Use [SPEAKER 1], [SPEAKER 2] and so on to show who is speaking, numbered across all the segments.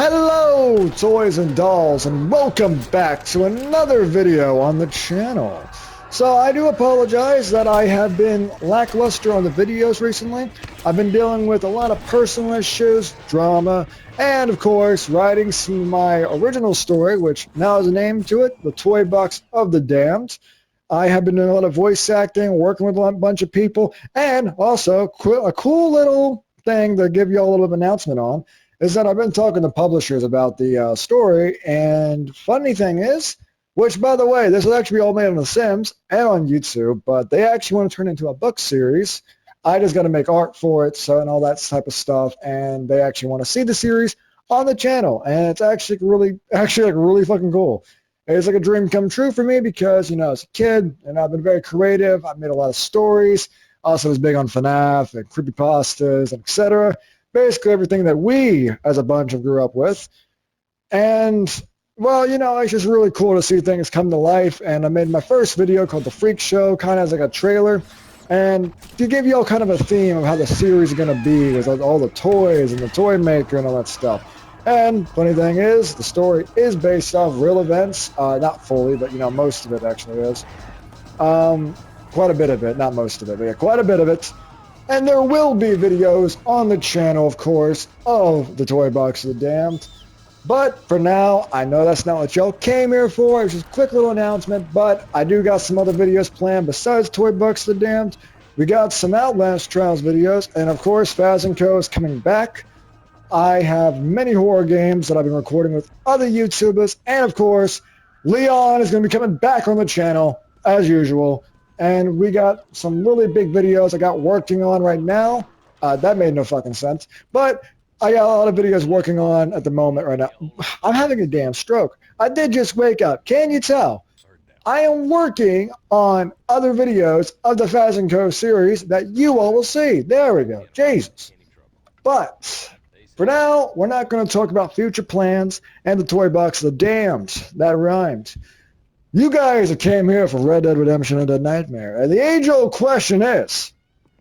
[SPEAKER 1] Hello, toys and dolls, and welcome back to another video on the channel. So I do apologize that I have been lackluster on the videos recently. I've been dealing with a lot of personal issues, drama, and of course writing some of my original story, which now has a name to it, The Toy Box of the Damned. I have been doing a lot of voice acting, working with a bunch of people, and also a cool little thing to give you all a little bit of announcement on is that I've been talking to publishers about the story, and funny thing is, which by the way, this will actually be all made on The Sims and on YouTube, but they actually want to turn it into a book series. I just got to make art for it, so and all that type of stuff, and they actually want to see the series on the channel, and it's actually really fucking cool. It's like a dream come true for me because, you know, as a kid, and I've been very creative. I've made a lot of stories. Also was big on FNAF and creepypastas, etc. Basically everything that we as a bunch have grew up with. And, well, you know, it's just really cool to see things come to life. And I made my first video called The Freak Show, kind of as like a trailer. And to give you all kind of a theme of how the series is going to be with all the toys and the Toymaker and all that stuff. And funny thing is, the story is based off real events. Not fully, but, you know, most of it actually is. Quite a bit of it, not most of it, but yeah, quite a bit of it. And there will be videos on the channel, of course, of the Toy Box of the Damned. But for now, I know that's not what y'all came here for. It's just a quick little announcement, but I do got some other videos planned besides Toy Box of the Damned. We got some Outlast Trials videos, and of course, Faz & Co. is coming back. I have many horror games that I've been recording with other YouTubers, and of course, Leon is going to be coming back on the channel, as usual. And we got some really big videos I got working on right now. That made no fucking sense. But I got a lot of videos working on at the moment right now. I'm having a damn stroke. I did just wake up. Can you tell? I am working on other videos of the Faz & Co. series that you all will see. There we go. Jesus. But for now, we're not going to talk about future plans and the Toy Box of the Damned. That rhymed. You guys came here for Red Dead Redemption Undead Nightmare, and the age-old question is,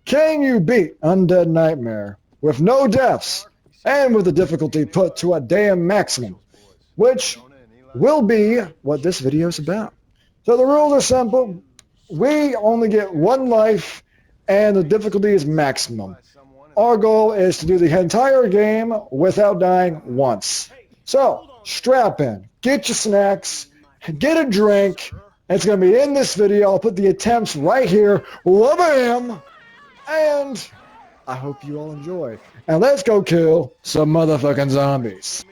[SPEAKER 1] can you beat Undead Nightmare with no deaths and with the difficulty put to a damn maximum, which will be what this video is about. So the rules are simple. We only get one life, and the difficulty is maximum. Our goal is to do the entire game without dying once. So, strap in, get your snacks, get a drink. It's going to be in this video. I'll put the attempts right here. Wha-bam! And I hope you all enjoy. And let's go kill some motherfucking zombies.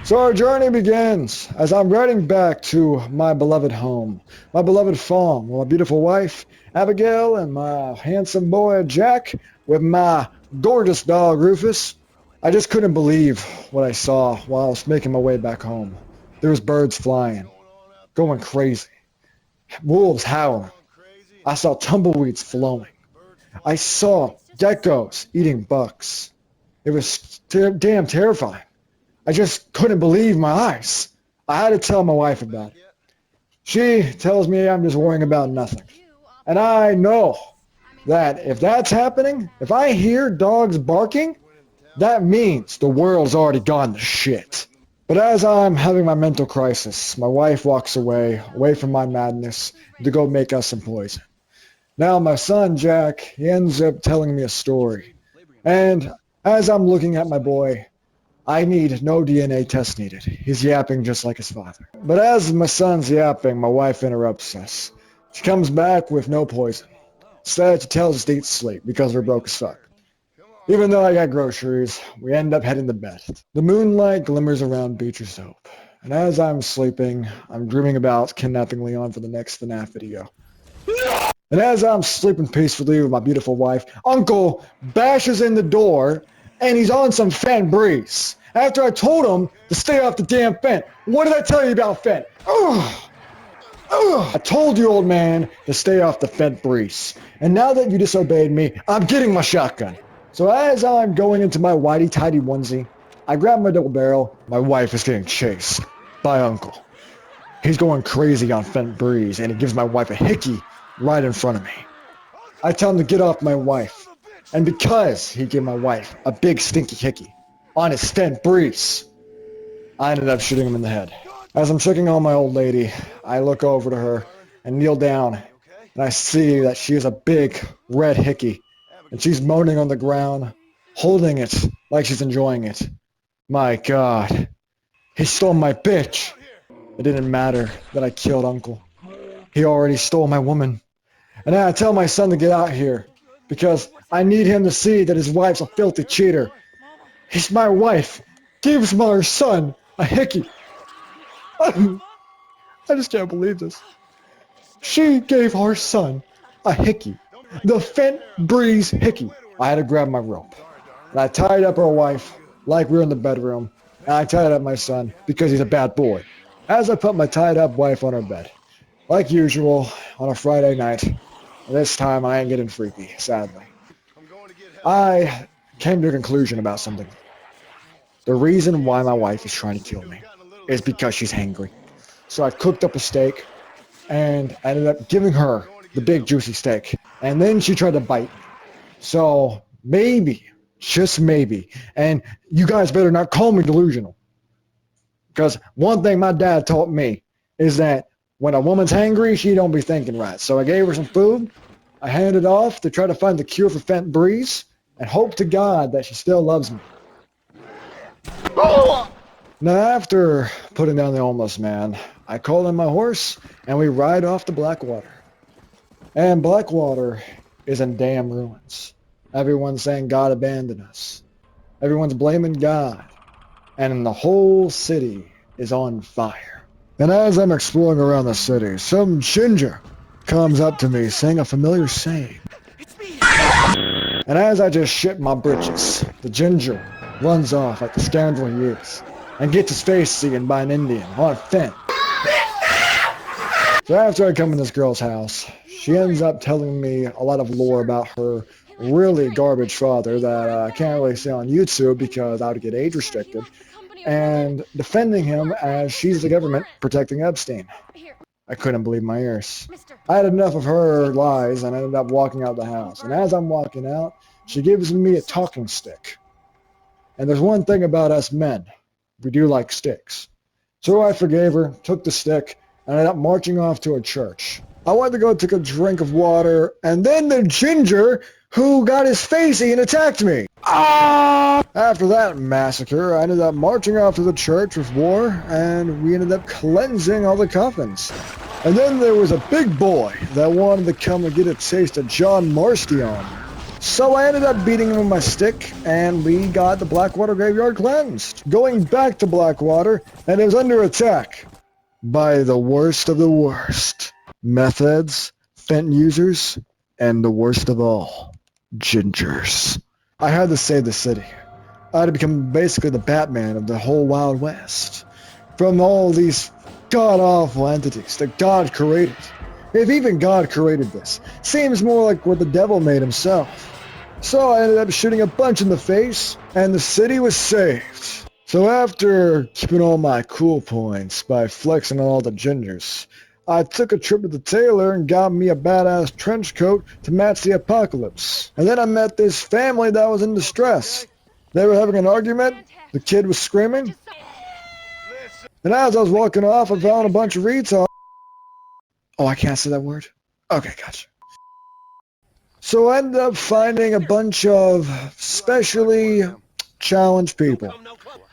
[SPEAKER 1] So our journey begins as I'm riding back to my beloved home, my beloved farm, with my beautiful wife, Abigail, and my handsome boy, Jack, with my gorgeous dog, Rufus. I just couldn't believe what I saw while I was making my way back home. There was birds flying, going crazy, wolves howling. I saw tumbleweeds flowing. I saw geckos eating bugs. It was damn terrifying. I just couldn't believe my eyes. I had to tell my wife about it. She tells me I'm just worrying about nothing. And I know that if that's happening, if I hear dogs barking, that means the world's already gone to shit. But as I'm having my mental crisis, my wife walks away from my madness, to go make us some poison. Now my son, Jack, he ends up telling me a story. And as I'm looking at my boy, I need no DNA test needed. He's yapping just like his father. But as my son's yapping, my wife interrupts us. She comes back with no poison. Instead, she tells us to eat sleep because we're broke as fuck. Even though I got groceries, we end up heading to bed. The moonlight glimmers around Beecher's Hope. And as I'm sleeping, I'm dreaming about kidnapping Leon for the next FNAF video. And as I'm sleeping peacefully with my beautiful wife, Uncle bashes in the door and he's on some Fendt Breeze. After I told him to stay off the damn Fendt. What did I tell you about Fendt? Ugh. Ugh. I told you, old man, to stay off the Fendt Breeze. And now that you disobeyed me, I'm getting my shotgun. So as I'm going into my whitey-tidy onesie, I grab my double barrel. My wife is getting chased by Uncle. He's going crazy on Fendt Breeze, and he gives my wife a hickey right in front of me. I tell him to get off my wife. And because he gave my wife a big stinky hickey on his Fendt Breeze, I ended up shooting him in the head. As I'm checking on my old lady, I look over to her and kneel down, and I see that she has a big red hickey, and she's moaning on the ground, holding it like she's enjoying it. My God, he stole my bitch. It didn't matter that I killed Uncle. He already stole my woman. And then I tell my son to get out here, because I need him to see that his wife's a filthy cheater. He's my wife. Gives my son a hickey. I just can't believe this. She gave her son a hickey. The Fendt Breeze hickey. I had to grab my rope. And I tied up her wife like we were in the bedroom. And I tied up my son because he's a bad boy. As I put my tied up wife on her bed. Like usual, on a Friday night. This time I ain't getting freaky, sadly. I came to a conclusion about something. The reason why my wife is trying to kill me is because she's hangry. So I cooked up a steak, and I ended up giving her the big juicy steak. And then she tried to bite me. So maybe, just maybe, and you guys better not call me delusional. Because one thing my dad taught me is that when a woman's hangry, she don't be thinking right. So I gave her some food. I handed off to try to find the cure for Fendt Breeze and hope to God that she still loves me. Now, after putting down the homeless man, I call in my horse and we ride off to Blackwater. And Blackwater is in damn ruins. Everyone's saying God abandoned us. Everyone's blaming God. And the whole city is on fire. And as I'm exploring around the city, some ginger comes up to me saying a familiar saying. And as I just shit my britches, the ginger runs off like the scoundrel he is and gets his face seen by an Indian on a fence. So after I come in this girl's house, she ends up telling me a lot of lore about her really garbage father that I can't really say on YouTube because I would get age restricted, and defending him as she's the government protecting Epstein. I couldn't believe my ears. I had enough of her lies and I ended up walking out the house. And as I'm walking out, she gives me a talking stick. And there's one thing about us men. We do like sticks. So I forgave her, took the stick, and ended up marching off to a church. I went to go take a drink of water, and then the ginger who got his face eaten attacked me. Ah! After that massacre, I ended up marching off to the church with war, and we ended up cleansing all the coffins. And then there was a big boy that wanted to come and get a taste of John Marsty on me. So I ended up beating him with my stick, and we got the Blackwater graveyard cleansed. Going back to Blackwater, and it was under attack by the worst of the worst. Meth heads, Fenton users, and the worst of all, gingers. I had to save the city. I had to become basically the Batman of the whole Wild West. From all these god-awful entities that God created. If even God created this, seems more like what the devil made himself. So I ended up shooting a bunch in the face, and the city was saved. So after keeping all my cool points by flexing on all the gingers, I took a trip to the tailor and got me a badass trench coat to match the apocalypse. And then I met this family that was in distress. They were having an argument, the kid was screaming, and as I was walking off, I found a bunch of retards. Oh, I can't say that word? Okay, gotcha. So I ended up finding a bunch of specially challenged people.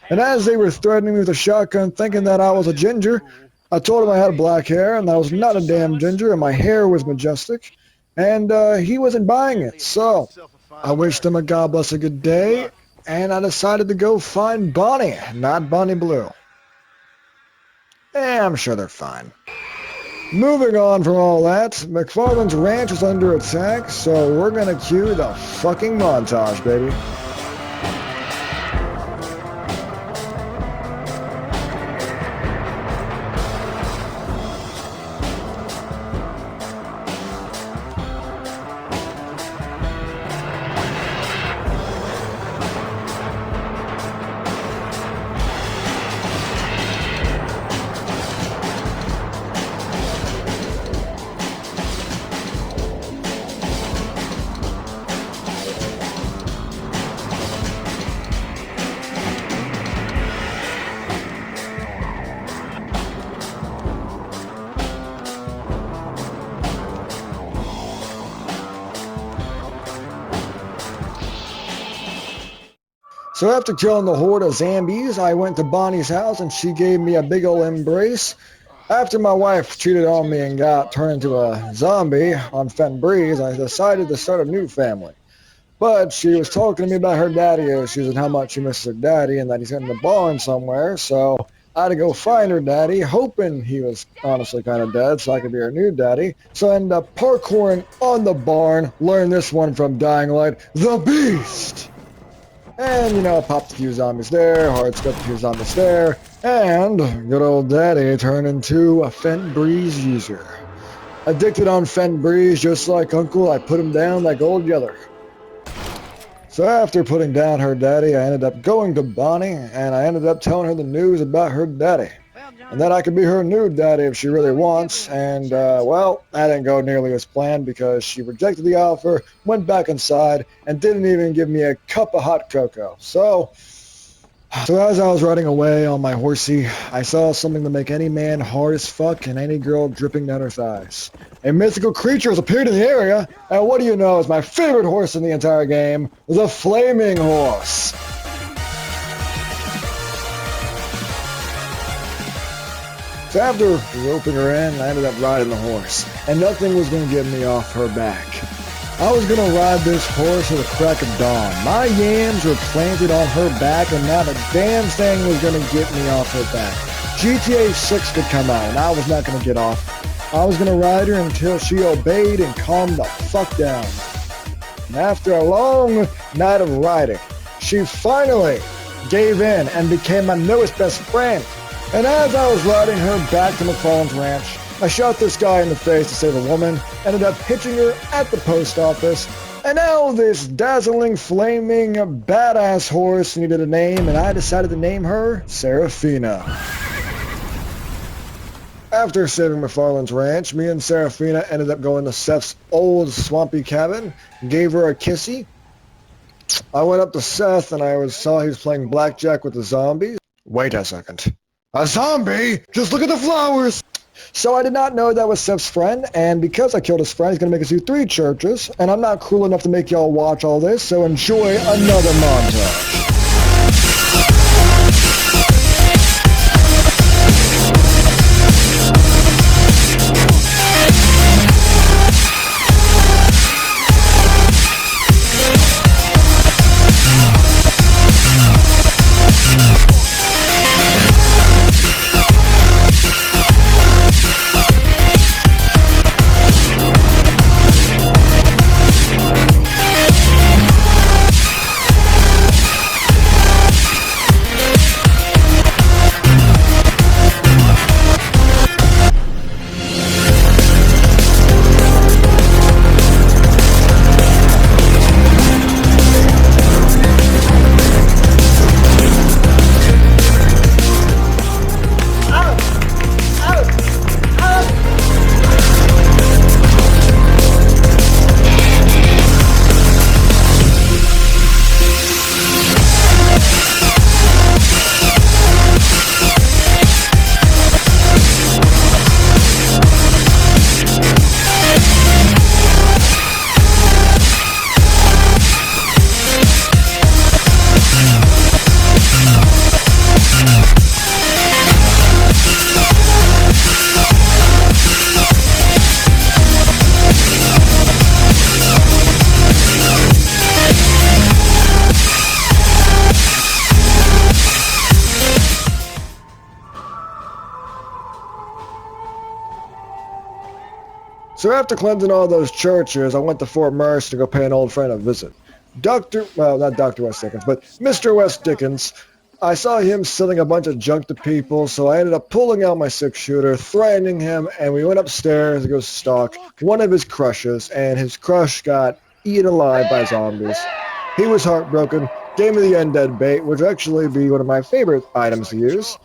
[SPEAKER 1] And as they were threatening me with a shotgun, thinking that I was a ginger, I told him I had black hair and I was not a damn ginger and my hair was majestic. And he wasn't buying it. So I wished him a God bless a good day, and I decided to go find Bonnie, not Bonnie Blue. I'm sure they're fine. Moving on from all that, McFarland's ranch is under attack, so we're gonna cue the fucking montage, baby. So after killing the horde of zombies, I went to Bonnie's house and she gave me a big ol' embrace. After my wife cheated on me and got turned into a zombie on Fenton Breeze, I decided to start a new family. But she was talking to me about her daddy issues and how much she misses her daddy and that he's in the barn somewhere, so I had to go find her daddy, hoping he was honestly kind of dead so I could be her new daddy. So I ended up parkouring on the barn, learned this one from Dying Light, the Beast! And, you know, popped a few zombies there, hard scoped a few zombies there, and good old daddy turned into a Fenton Breeze user. Addicted on Fenton Breeze, just like Uncle, I put him down like old Yeller. So after putting down her daddy, I ended up going to Bonnie, and I ended up telling her the news about her daddy. And that I could be her new daddy if she really wants, and, well, that didn't go nearly as planned because she rejected the offer, went back inside, and didn't even give me a cup of hot cocoa. So as I was riding away on my horsey, I saw something to make any man hard as fuck and any girl dripping down her thighs. A mythical creature has appeared in the area, and what do you know is my favorite horse in the entire game, the Flaming Horse. So after roping her in, I ended up riding the horse, and nothing was going to get me off her back. I was going to ride this horse till the crack of dawn. My yams were planted on her back, and not a damn thing was going to get me off her back. GTA 6 could come out, and I was not going to get off. I was going to ride her until she obeyed and calmed the fuck down. And after a long night of riding, she finally gave in and became my newest best friend. And as I was riding her back to McFarland's ranch, I shot this guy in the face to save a woman, ended up hitching her at the post office, and now this dazzling, flaming, badass horse needed a name, and I decided to name her Serafina. After saving McFarland's ranch, me and Serafina ended up going to Seth's old swampy cabin, gave her a kissy. I went up to Seth and I saw he was playing blackjack with the zombies. Wait a second. A zombie? Just look at the flowers! So I did not know that was Seth's friend, and because I killed his friend, he's going to make us do 3 churches, and I'm not cruel enough to make y'all watch all this, so enjoy another montage. So after cleansing all those churches, I went to Fort Mercer to go pay an old friend a visit. Not Dr. West Dickens, but Mr. West Dickens. I saw him selling a bunch of junk to people, so I ended up pulling out my 6-shooter, threatening him, and we went upstairs to go stalk one of his crushes, and his crush got eaten alive by zombies. He was heartbroken, gave me the Undead bait, which would actually be one of my favorite items to use.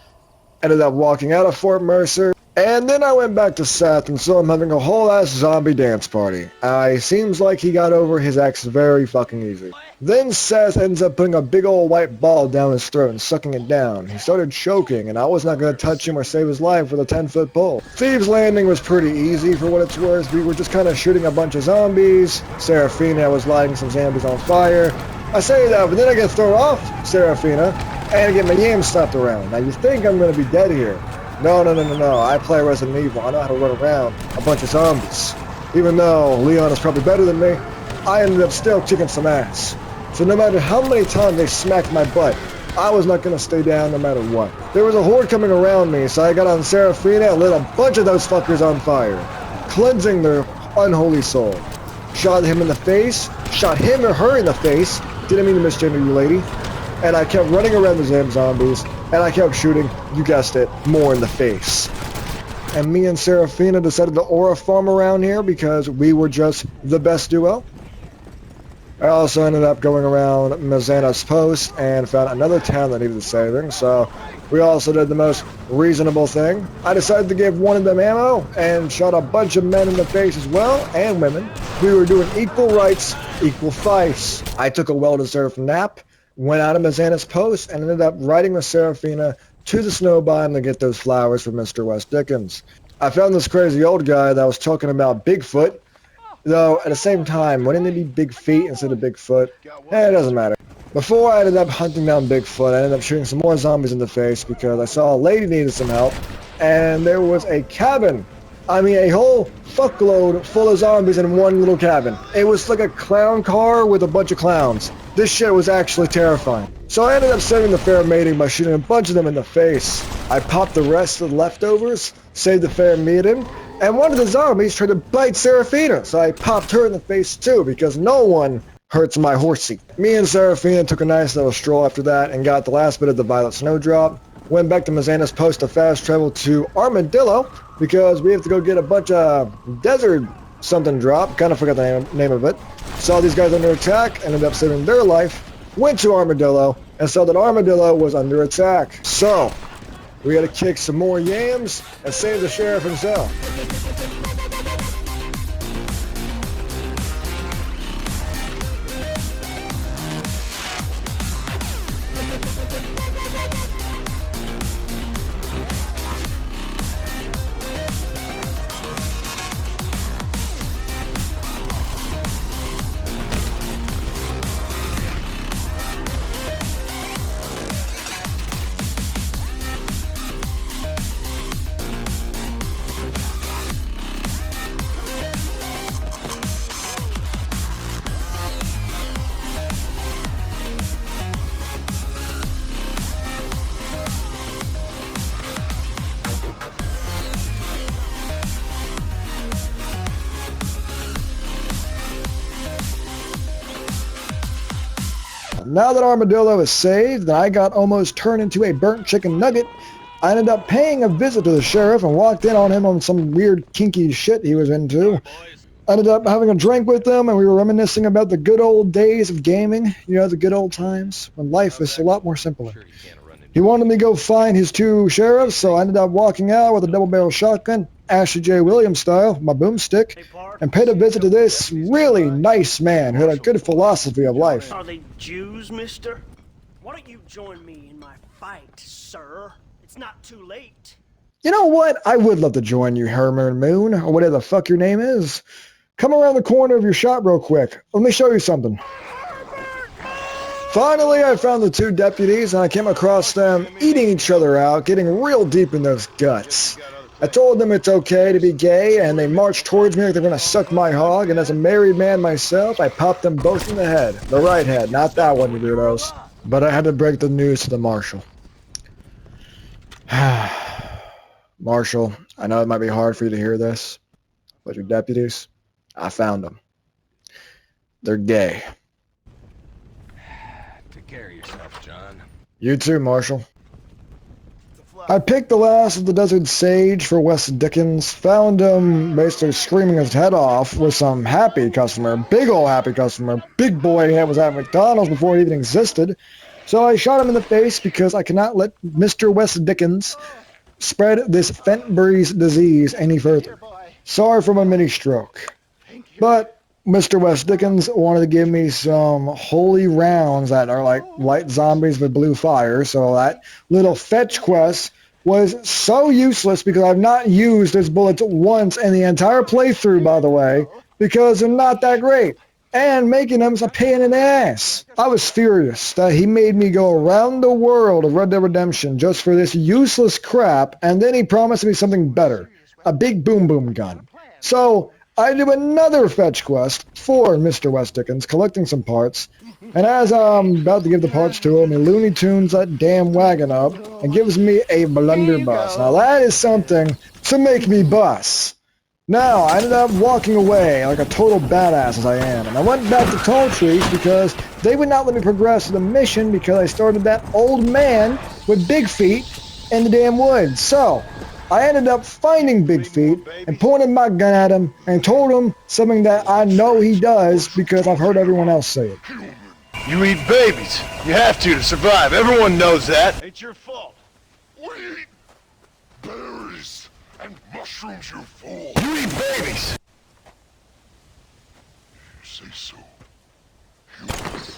[SPEAKER 1] Ended up walking out of Fort Mercer, and then I went back to Seth and saw him having a whole-ass zombie dance party. Seems like he got over his ex very fucking easy. Then Seth ends up putting a big old white ball down his throat and sucking it down. He started choking, and I was not going to touch him or save his life with a 10-foot pole. Thieves Landing was pretty easy for what it's worth. We were just kind of shooting a bunch of zombies. Serafina was lighting some zombies on fire. I say that, but then I get thrown off Serafina, and I get my yams slapped around. Now you think I'm going to be dead here. No, no, no, no, no. I play Resident Evil. I know how to run around a bunch of zombies. Even though Leon is probably better than me, I ended up still kicking some ass. So no matter how many times they smacked my butt, I was not going to stay down no matter what. There was a horde coming around me, so I got on Serafina and lit a bunch of those fuckers on fire, cleansing their unholy soul. Shot him in the face, shot him or her in the face, didn't mean to misgender you, lady. And I kept running around the damn zombies, and I kept shooting, you guessed it, more in the face. And me and Serafina decided to aura farm around here because we were just the best duo. I also ended up going around Mazana's post and found another town that needed saving, so we also did the most reasonable thing. I decided to give one of them ammo and shot a bunch of men in the face as well, and women. We were doing equal rights, equal fights. I took a well-deserved nap, went out of Mazana's post, and ended up riding with Serafina to the snow biome to get those flowers for Mr. West Dickens. I found this crazy old guy that was talking about Bigfoot, though at the same time, wouldn't it be Big Feet instead of Bigfoot? It doesn't matter. Before I ended up hunting down Bigfoot, I ended up shooting some more zombies in the face because I saw a lady needed some help, and there was a cabin. I mean, a whole fuckload full of zombies in one little cabin. It was like a clown car with a bunch of clowns. This shit was actually terrifying. So I ended up saving the fair mating by shooting a bunch of them in the face. I popped the rest of the leftovers, saved the fair mating, and one of the zombies tried to bite Serafina, so I popped her in the face too, because no one hurts my horsey. Me and Serafina took a nice little stroll after that and got the last bit of the violet snowdrop. Went back to Mazana's post to fast travel to Armadillo, because we have to go get a bunch of desert something drop. Kind of forgot the name of it. Saw these guys under attack, ended up saving their life, went to Armadillo, and saw that Armadillo was under attack. So, we gotta kick some more yams and save the sheriff himself. Now that Armadillo is saved and I got almost turned into a burnt chicken nugget, I ended up paying a visit to the sheriff and walked in on him on some weird kinky shit he was into. Ended up having a drink with him and we were reminiscing about the good old days of gaming, you know, the good old times when life was a lot more simpler. He wanted me to go find his two sheriffs, so I ended up walking out with a double-barrel shotgun, Ashley J. Williams style, my boomstick, and paid a visit to this really nice man who had a good philosophy of life.
[SPEAKER 2] Are they Jews, mister? Why don't you join me in my fight, sir? It's not too late.
[SPEAKER 1] You know what? I would love to join you, Herman Moon, or whatever the fuck your name is. Come around the corner of your shop real quick. Let me show you something. Finally, I found the two deputies, and I came across them eating each other out, getting real deep in those guts. I told them it's okay to be gay, and they marched towards me like they're going to suck my hog, and as a married man myself, I popped them both in the head. The right head, not that one, you weirdos. But I had to break the news to the marshal. Marshal, I know it might be hard for you to hear this, but your deputies, I found them. They're gay.
[SPEAKER 3] Take care of yourself, John.
[SPEAKER 1] You too, Marshal. I picked the last of the Desert Sage for West Dickens, found him basically screaming his head off with some happy customer, big ol' happy customer, big boy that was at McDonald's before it even existed. So I shot him in the face because I cannot let Mr. West Dickens spread this Fentbury's disease any further. Sorry for my mini stroke. But Mr. West Dickens wanted to give me some holy rounds that are like light zombies with blue fire, so that little fetch quest was so useless because I've not used his bullets once in the entire playthrough, by the way, because they're not that great. and making him a pain in the ass. I was furious that he made me go around the world of Red Dead Redemption just for this useless crap, and then he promised me something better, a big boom boom gun. So I do another fetch quest for Mr. West Dickens, collecting some parts, and as I'm about to give the parts to him, he Looney Tunes that damn wagon up and gives me a blunderbuss. Now that is something to make me bust. Now, I ended up walking away like a total badass as I am, and I went back to Tall Trees because they would not let me progress to the mission because I started that old man with big feet in the damn woods. So, I ended up finding Big Feet and pointed my gun at him and told him something that I know he does because I've heard everyone else say it.
[SPEAKER 4] You eat babies. You have to survive. Everyone knows that.
[SPEAKER 3] Ain't your fault.
[SPEAKER 5] We eat berries and mushrooms, you fool.
[SPEAKER 4] You eat babies.
[SPEAKER 5] You say so.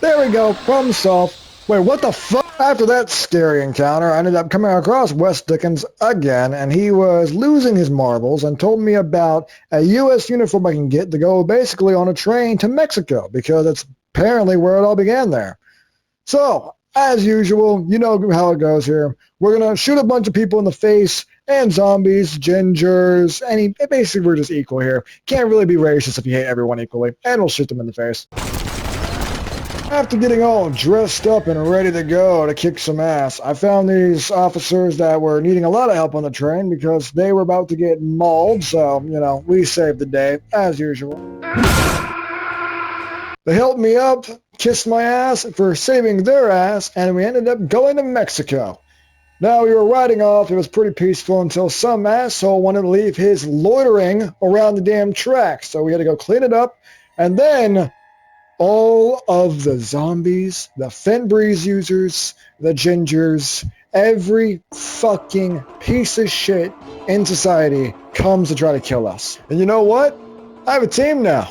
[SPEAKER 1] There we go, problem solved. Wait, what the fuck? After that scary encounter, I ended up coming across West Dickens again, and he was losing his marbles and told me about a U.S. uniform I can get to go basically on a train to Mexico, because it's apparently where it all began there. So, as usual, you know how it goes here. We're going to shoot a bunch of people in the face, and zombies, gingers, basically we're just equal here. Can't really be racist if you hate everyone equally, and we'll shoot them in the face. After getting all dressed up and ready to go to kick some ass, I found these officers that were needing a lot of help on the train because they were about to get mauled, so, you know, we saved the day, as usual. They helped me up, kissed my ass for saving their ass, and we ended up going to Mexico. Now, we were riding off, it was pretty peaceful until some asshole wanted to leave his loitering around the damn track, so we had to go clean it up, and then all of the zombies, the Fenbreeze users, the gingers, every fucking piece of shit in society comes to try to kill us. And you know what? I have a team now.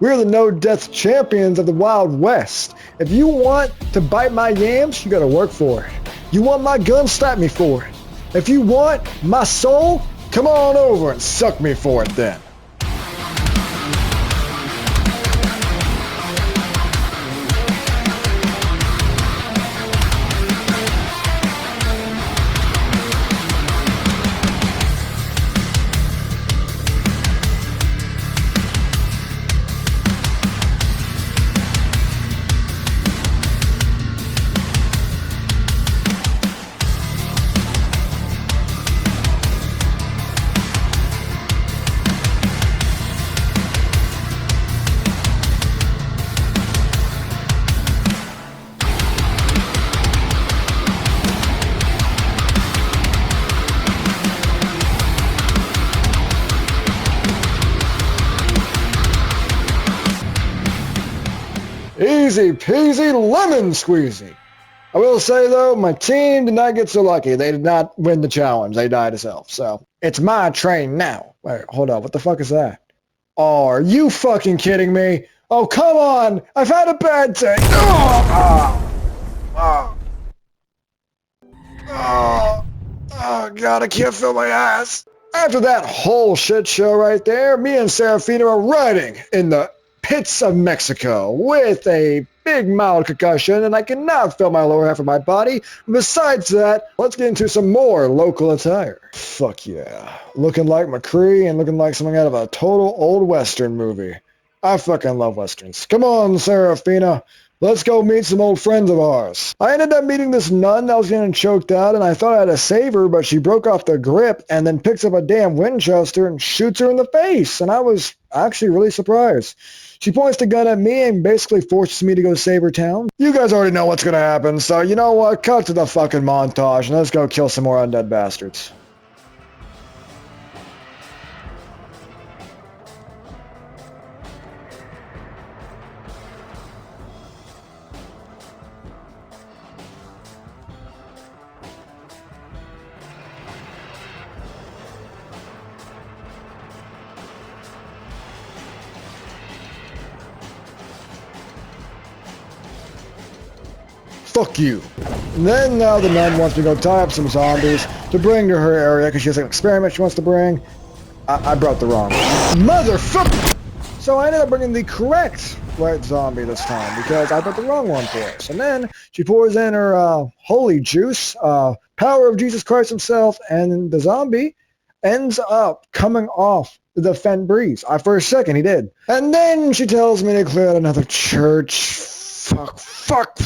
[SPEAKER 1] We're the no-death champions of the Wild West. If you want to bite my yams, you gotta work for it. You want my gun, slap me for it. If you want my soul, come on over and suck me for it then. Easy peasy lemon squeezy. I will say though, my team did not get so lucky. They did not win the challenge. They died as hell. So, it's my train now. Wait, hold on. What the fuck is that? Oh, are you fucking kidding me? Oh, come on. I've had a bad day. Oh, God, I can't feel my ass. After that whole shit show right there, me and Serafina are riding in the pits of Mexico with a big mild concussion, and I cannot feel my lower half of my body. Besides that, let's get into some more local attire. Fuck yeah. Looking like McCree and looking like something out of a total old Western movie. I fucking love Westerns. Come on, Serafina. Let's go meet some old friends of ours. I ended up meeting this nun that was getting choked out, and I thought I had to save her, but she broke off the grip and then picks up a damn Winchester and shoots her in the face, and I was actually really surprised. She points the gun at me and basically forces me to go save her town. You guys already know what's gonna happen, so you know what? Cut to the fucking montage and let's go kill some more undead bastards. Fuck you. And then now the nun wants me to go tie up some zombies to bring to her area because she has an experiment she wants to bring. I brought the wrong one. Motherfucker! So So I ended up bringing the correct white zombie this time because I put the wrong one for us. And then she pours in her holy juice, power of Jesus Christ himself, and the zombie ends up coming off the Fent Breeze. For a second, he did. And then she tells me to clear out another church. Fuck.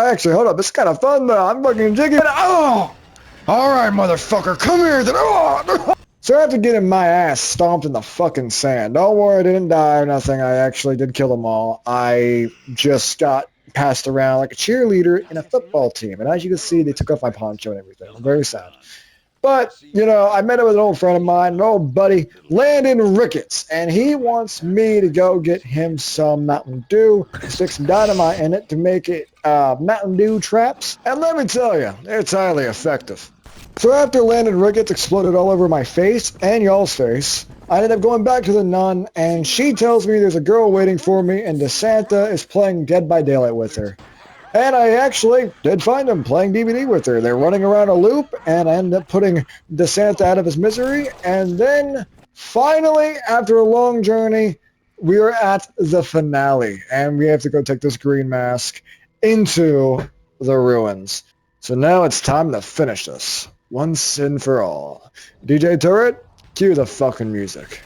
[SPEAKER 1] Actually, hold up. This is kind of fun, though. I'm fucking jigging. Oh! Alright, motherfucker. Come here. Then. Oh! So after getting my ass stomped in the fucking sand, don't worry, I didn't die or nothing. I actually did kill them all. I just got passed around like a cheerleader in a football team. And as you can see, they took off my poncho and everything. I'm very sad. But, you know, I met up with an old friend of mine, an old buddy, Landon Ricketts, and he wants me to go get him some Mountain Dew, stick some dynamite in it to make it Mountain Dew traps. And let me tell you, it's highly effective. So after Landon Ricketts exploded all over my face and y'all's face, I ended up going back to the nun, and she tells me there's a girl waiting for me, and DeSanta is playing Dead by Daylight with her. And I actually did find them playing DVD with her. They're running around a loop, and I ended up putting DeSanta out of his misery. And then, finally, after a long journey, we are at the finale. And we have to go take this green mask into the ruins. So now it's time to finish this. Once and for all. DJ Turret, cue the fucking music.